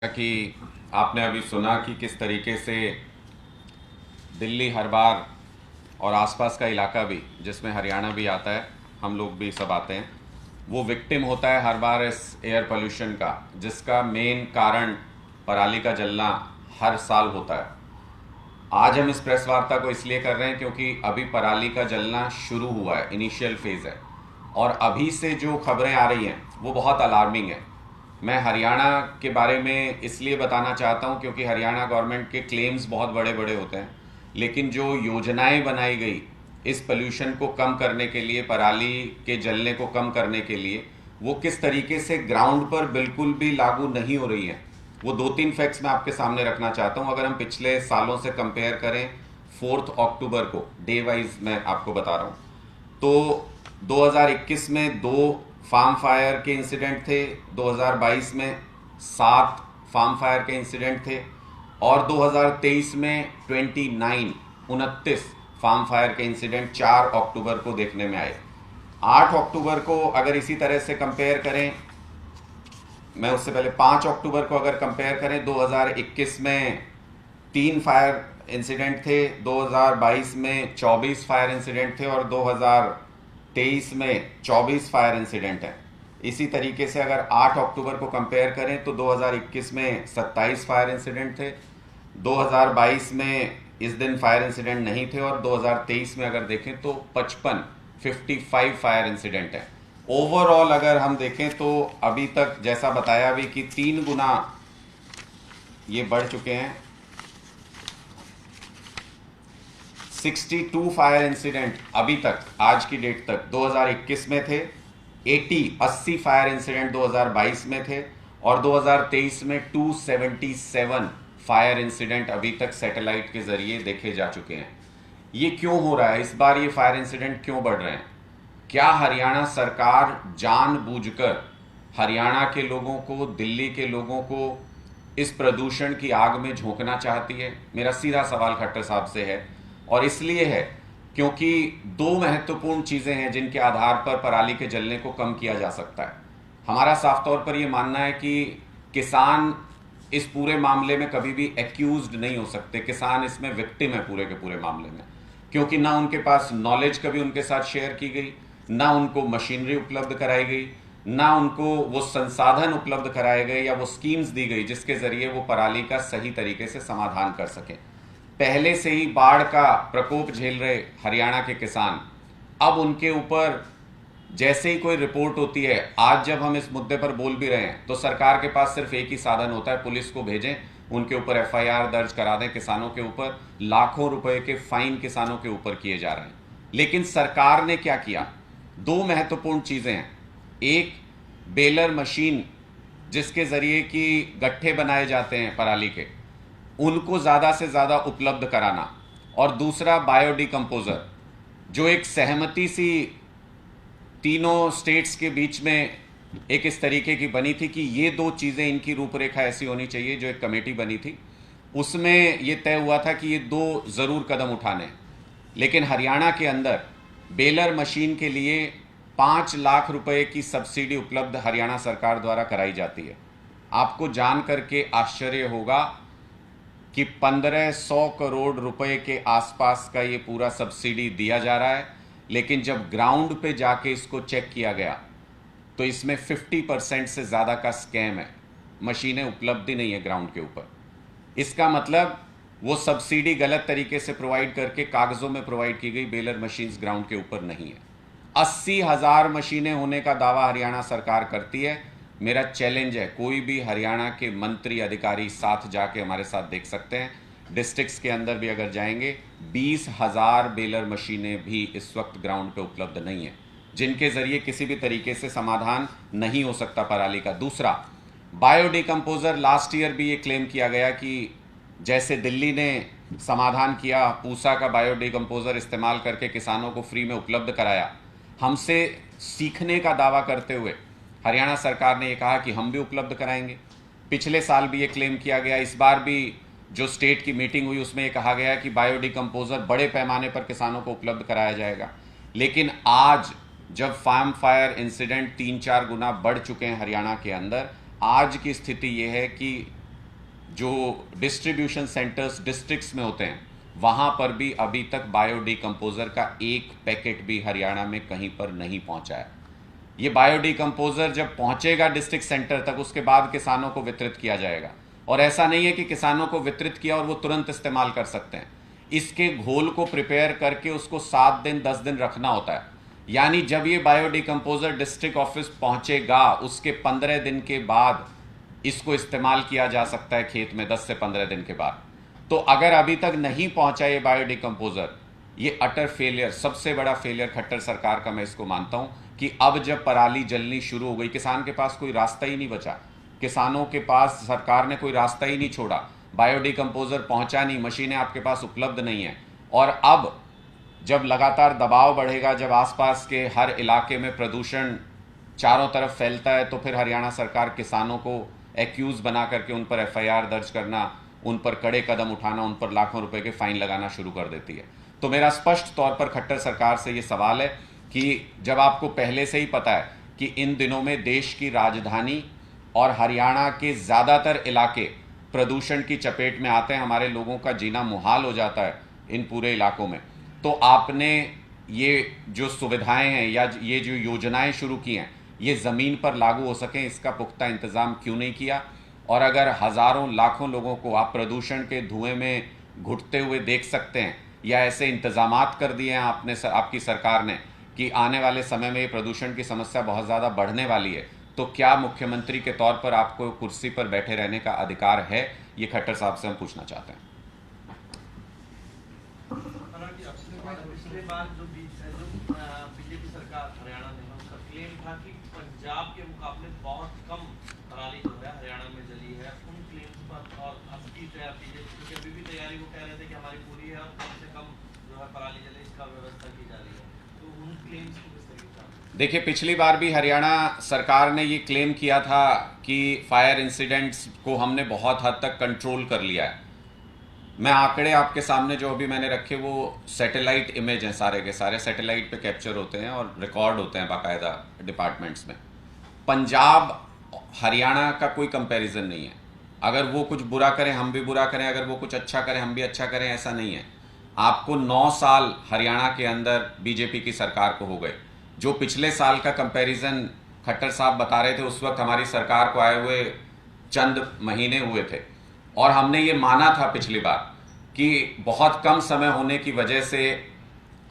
कि आपने अभी सुना कि किस तरीके से दिल्ली हर बार और आसपास का इलाका भी जिसमें हरियाणा भी आता है, हम लोग भी सब आते हैं, वो विक्टिम होता है हर बार इस एयर पोल्यूशन का, जिसका मेन कारण पराली का जलना हर साल होता है। आज हम इस प्रेस वार्ता को इसलिए कर रहे हैं क्योंकि अभी पराली का जलना शुरू हुआ है, इनिशियल फेज है, और अभी से जो खबरें आ रही हैं वो बहुत अलार्मिंग है। मैं हरियाणा के बारे में इसलिए बताना चाहता हूं क्योंकि हरियाणा गवर्नमेंट के क्लेम्स बहुत बड़े बड़े होते हैं, लेकिन जो योजनाएं बनाई गई इस पोल्यूशन को कम करने के लिए, पराली के जलने को कम करने के लिए, वो किस तरीके से ग्राउंड पर बिल्कुल भी लागू नहीं हो रही हैं। वो दो तीन फैक्ट्स मैं आपके सामने रखना चाहता हूं। अगर हम पिछले सालों से कंपेयर करें, 4 अक्टूबर को डे वाइज मैं आपको बता रहा हूं, तो 2021 में 2 फार्म फायर के इंसिडेंट थे, 2022 में 7 फार्म फायर के इंसिडेंट थे, और 2023 में 29 फार्म फायर के इंसिडेंट 4 अक्टूबर को देखने में आए। 8 अक्टूबर को अगर इसी तरह से कंपेयर करें, मैं उससे पहले 5 अक्टूबर को अगर कंपेयर करें, 2021 में 3 फायर इंसिडेंट थे, 2022 में 24 फायर इंसिडेंट थे, और 2023 में 24 फायर इंसिडेंट हैं। इसी तरीके से अगर 8 अक्टूबर को कंपेयर करें तो 2021 में 27 फायर इंसिडेंट थे, 2022 में इस दिन फायर इंसिडेंट नहीं थे, और 2023 में अगर देखें तो 55 फायर इंसिडेंट है। ओवरऑल अगर हम देखें तो अभी तक जैसा बताया भी कि 3 गुना ये बढ़ चुके हैं। 62 फायर इंसिडेंट अभी तक, आज की डेट तक 2021 में थे, 80 फायर इंसिडेंट 2022 में थे, और 2023 में 277 फायर इंसिडेंट अभी तक सैटेलाइट के जरिए देखे जा चुके हैं। ये क्यों हो रहा है इस बार, ये फायर इंसिडेंट क्यों बढ़ रहे हैं? क्या हरियाणा सरकार जानबूझकर हरियाणा के लोगों को, दिल्ली के लोगों को इस प्रदूषण की आग में झोंकना चाहती है? मेरा सीधा सवाल खट्टर साहब से है, और इसलिए है क्योंकि दो महत्वपूर्ण चीजें हैं जिनके आधार पर पराली के जलने को कम किया जा सकता है। हमारा साफ तौर पर यह मानना है कि किसान इस पूरे मामले में कभी भी एक्यूज्ड नहीं हो सकते। किसान इसमें विक्टिम है पूरे के पूरे मामले में, क्योंकि ना उनके पास नॉलेज कभी उनके साथ शेयर की गई, ना उनको मशीनरी उपलब्ध कराई गई, ना उनको वो संसाधन उपलब्ध कराए गए या वो स्कीम्स दी गई जिसके जरिए वो पराली का सही तरीके से समाधान कर सके। पहले से ही बाढ़ का प्रकोप झेल रहे हरियाणा के किसान, अब उनके ऊपर जैसे ही कोई रिपोर्ट होती है, आज जब हम इस मुद्दे पर बोल भी रहे हैं, तो सरकार के पास सिर्फ एक ही साधन होता है, पुलिस को भेजें, उनके ऊपर एफआईआर दर्ज करा दें। किसानों के ऊपर लाखों रुपए के फाइन किसानों के ऊपर किए जा रहे हैं। लेकिन सरकार ने क्या किया? दो महत्वपूर्ण चीजें हैं। एक, बेलर मशीन जिसके जरिए कि गट्ठे बनाए जाते हैं पराली के, उनको ज़्यादा से ज़्यादा उपलब्ध कराना, और दूसरा बायोडिकम्पोजर, जो एक सहमति सी तीनों स्टेट्स के बीच में एक इस तरीके की बनी थी कि ये दो चीज़ें, इनकी रूपरेखा ऐसी होनी चाहिए। जो एक कमेटी बनी थी उसमें ये तय हुआ था कि ये दो ज़रूर कदम उठाने। लेकिन हरियाणा के अंदर बेलर मशीन के लिए 5 लाख रुपए की सब्सिडी उपलब्ध हरियाणा सरकार द्वारा कराई जाती है। आपको जान करके आश्चर्य होगा कि 1500 करोड़ रुपए के आसपास का ये पूरा सब्सिडी दिया जा रहा है, लेकिन जब ग्राउंड पे जाके इसको चेक किया गया तो इसमें 50% से ज़्यादा का स्कैम है। मशीनें उपलब्ध ही नहीं है ग्राउंड के ऊपर। इसका मतलब वो सब्सिडी गलत तरीके से प्रोवाइड करके कागज़ों में प्रोवाइड की गई बेलर मशीन्स ग्राउंड के ऊपर नहीं है। 80,000 मशीनें होने का दावा हरियाणा सरकार करती है। मेरा चैलेंज है, कोई भी हरियाणा के मंत्री अधिकारी साथ जाके हमारे साथ देख सकते हैं। डिस्ट्रिक्ट्स के अंदर भी अगर जाएंगे, 20,000 बेलर मशीनें भी इस वक्त ग्राउंड पे उपलब्ध नहीं है, जिनके जरिए किसी भी तरीके से समाधान नहीं हो सकता पराली का। दूसरा, बायोडिकम्पोजर, लास्ट ईयर भी ये क्लेम किया गया कि जैसे दिल्ली ने समाधान किया, पूसा का बायोडिकम्पोजर इस्तेमाल करके किसानों को फ्री में उपलब्ध कराया, हमसे सीखने का दावा करते हुए हरियाणा सरकार ने यह कहा कि हम भी उपलब्ध कराएंगे। पिछले साल भी ये क्लेम किया गया। इस बार भी जो स्टेट की मीटिंग हुई उसमें यह कहा गया कि बायोडिकम्पोजर बड़े पैमाने पर किसानों को उपलब्ध कराया जाएगा। लेकिन आज जब फार्म फायर इंसिडेंट 3-4 गुना बढ़ चुके हैं हरियाणा के अंदर, आज की स्थिति यह है कि जो डिस्ट्रीब्यूशन सेंटर्स डिस्ट्रिक्ट्स में होते हैं, वहाँ पर भी अभी तक बायो डिकम्पोज़र का एक पैकेट भी हरियाणा में कहीं पर नहीं पहुँचा है। ये बायो डिकम्पोज़र जब पहुँचेगा डिस्ट्रिक्ट सेंटर तक, उसके बाद किसानों को वितरित किया जाएगा। और ऐसा नहीं है कि किसानों को वितरित किया और वो तुरंत इस्तेमाल कर सकते हैं। इसके घोल को प्रिपेयर करके उसको 7 दिन 10 दिन रखना होता है। यानी जब ये बायो डिकम्पोज़र डिस्ट्रिक्ट ऑफिस पहुँचेगा, उसके 15 दिन के बाद इसको इस्तेमाल किया जा सकता है खेत में, 10 से 15 दिन के बाद। तो अगर अभी तक नहीं पहुंचा ये बायो डिकम्पोज़र, ये अटर फेलियर, सबसे बड़ा फेलियर खट्टर सरकार का मैं इसको मानता हूं कि अब जब पराली जलनी शुरू हो गई, किसान के पास कोई रास्ता ही नहीं बचा। किसानों के पास सरकार ने कोई रास्ता ही नहीं छोड़ा, बायो डिकम्पोज़र पहुंचा नहीं, मशीनें आपके पास उपलब्ध नहीं है। और अब जब लगातार दबाव बढ़ेगा, जब आसपास के हर इलाके में प्रदूषण चारों तरफ फैलता है, तो फिर हरियाणा सरकार किसानों को एक्यूज़ बना करके उन पर एफआईआर दर्ज करना, उन पर कड़े कदम उठाना, उन पर लाखों रुपए के फाइन लगाना शुरू कर देती है। तो मेरा स्पष्ट तौर पर खट्टर सरकार से ये सवाल है कि जब आपको पहले से ही पता है कि इन दिनों में देश की राजधानी और हरियाणा के ज़्यादातर इलाके प्रदूषण की चपेट में आते हैं, हमारे लोगों का जीना मुहाल हो जाता है इन पूरे इलाकों में, तो आपने ये जो सुविधाएं हैं या ये जो योजनाएं शुरू की हैं, ये ज़मीन पर लागू हो सकें, इसका पुख्ता इंतज़ाम क्यों नहीं किया? और अगर हज़ारों लाखों लोगों को आप प्रदूषण के धुएं में घुटते हुए देख सकते हैं, या ऐसे इंतज़ामात कर दिए हैं आपकी सरकार ने कि आने वाले समय में ये प्रदूषण की समस्या बहुत ज़्यादा बढ़ने वाली है, तो क्या मुख्यमंत्री के तौर पर आपको कुर्सी पर बैठे रहने का अधिकार है? ये खट्टर साहब से हम पूछना चाहते हैं। पिछले बार जो बीजेपी सरकार हरियाणा में, उसका क्लेम था कि पंजाब के मुकाबले बहुत कम पराली जो है हरियाणा में जली है। उन क्लेम्स पर और अब की तैयारी, क्योंकि अभी भी तैयारी वो कह रहे थे कि हमारी पूरी है और कम से कम जो है पराली जले, इसका व्यवस्था की जा रही है, तो उन क्लेम्स को किस तरीके से? देखिए, पिछली बार भी हरियाणा सरकार ने ये क्लेम किया था कि फायर इंसिडेंट्स को हमने बहुत हद तक कंट्रोल कर लिया है। मैं आंकड़े आपके सामने जो अभी मैंने रखे, वो सैटेलाइट इमेज हैं, सारे के सारे सैटेलाइट पे कैप्चर होते हैं और रिकॉर्ड होते हैं बाकायदा डिपार्टमेंट्स में। पंजाब हरियाणा का कोई कंपैरिजन नहीं है। अगर वो कुछ बुरा करें हम भी बुरा करें, अगर वो कुछ अच्छा करें हम भी अच्छा करें, ऐसा नहीं है। आपको 9 साल हरियाणा के अंदर बीजेपी की सरकार को हो गए। जो पिछले साल का कंपैरिजन खट्टर साहब बता रहे थे, उस वक्त हमारी सरकार को आए हुए चंद महीने हुए थे, और हमने ये माना था पिछली बार कि बहुत कम समय होने की वजह से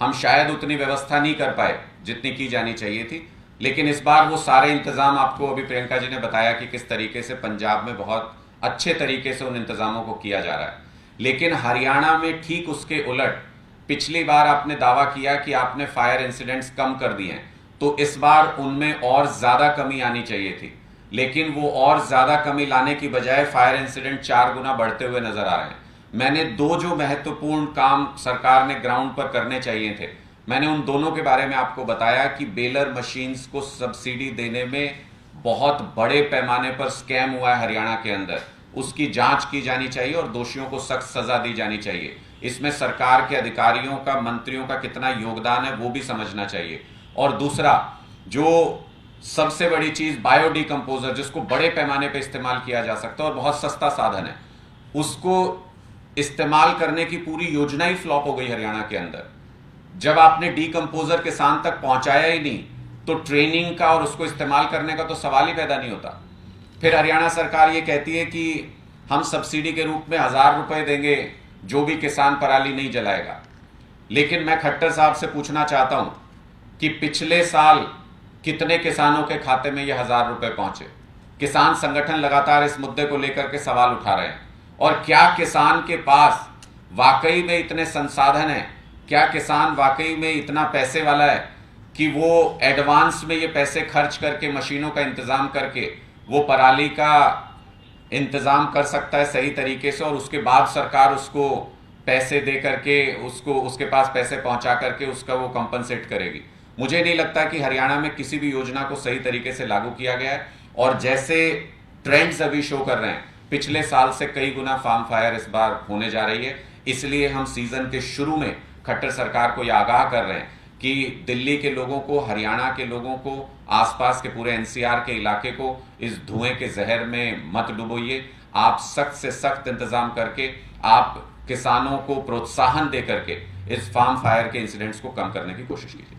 हम शायद उतनी व्यवस्था नहीं कर पाए जितनी की जानी चाहिए थी। लेकिन इस बार वो सारे इंतजाम, आपको अभी प्रियंका जी ने बताया कि किस तरीके से पंजाब में बहुत अच्छे तरीके से उन इंतजामों को किया जा रहा है। लेकिन हरियाणा में ठीक उसके उलट, पिछली बार आपने दावा किया कि आपने फायर इंसिडेंट्स कम कर दिए हैं, तो इस बार उनमें और ज़्यादा कमी आनी चाहिए थी। लेकिन वो और ज़्यादा कमी लाने की बजाय फायर इंसिडेंट 4 गुना बढ़ते हुए नजर आ रहे हैं। मैंने 2 जो महत्वपूर्ण काम सरकार ने ग्राउंड पर करने चाहिए थे, मैंने उन दोनों के बारे में आपको बताया कि बेलर मशीन्स को सब्सिडी देने में बहुत बड़े पैमाने पर स्कैम हुआ है हरियाणा के अंदर। उसकी जांच की जानी चाहिए और दोषियों को सख्त सजा दी जानी चाहिए। इसमें सरकार के अधिकारियों का, मंत्रियों का कितना योगदान है वो भी समझना चाहिए। और दूसरा, जो सबसे बड़ी चीज, बायो डिकम्पोजर, जिसको बड़े पैमाने पर इस्तेमाल किया जा सकता है और बहुत सस्ता साधन है, उसको इस्तेमाल करने की पूरी योजना ही फ्लॉप हो गई हरियाणा के अंदर। जब आपने डिकम्पोजर किसान तक पहुंचाया ही नहीं, तो ट्रेनिंग का और उसको इस्तेमाल करने का तो सवाल ही पैदा नहीं होता। फिर हरियाणा सरकार ये कहती है कि हम सब्सिडी के रूप में 1000 रुपए देंगे जो भी किसान पराली नहीं जलाएगा। लेकिन मैं खट्टर साहब से पूछना चाहता हूं कि पिछले साल कितने किसानों के खाते में ये 1000 रुपए पहुंचे? किसान संगठन लगातार इस मुद्दे को लेकर के सवाल उठा रहे हैं। और क्या किसान के पास वाकई में इतने संसाधन हैं? क्या किसान वाकई में इतना पैसे वाला है कि वो एडवांस में ये पैसे खर्च करके, मशीनों का इंतजाम करके, वो पराली का इंतजाम कर सकता है सही तरीके से, और उसके बाद सरकार उसको पैसे दे करके, उसको उसके पास पैसे पहुंचा करके उसका वो कंपनसेट करेगी? मुझे नहीं लगता कि हरियाणा में किसी भी योजना को सही तरीके से लागू किया गया है। और जैसे ट्रेंड्स अभी शो कर रहे हैं, पिछले साल से कई गुना फार्म फायर इस बार होने जा रही है। इसलिए हम सीजन के शुरू में खट्टर सरकार को यह आगाह कर रहे हैं कि दिल्ली के लोगों को, हरियाणा के लोगों को, आसपास के पूरे एनसीआर के इलाके को इस धुएं के जहर में मत डुबोइए। आप सख्त से सख्त इंतजाम करके आप किसानों को प्रोत्साहन दे करके इस फार्म फायर के इंसिडेंट्स को कम करने की कोशिश कीजिए।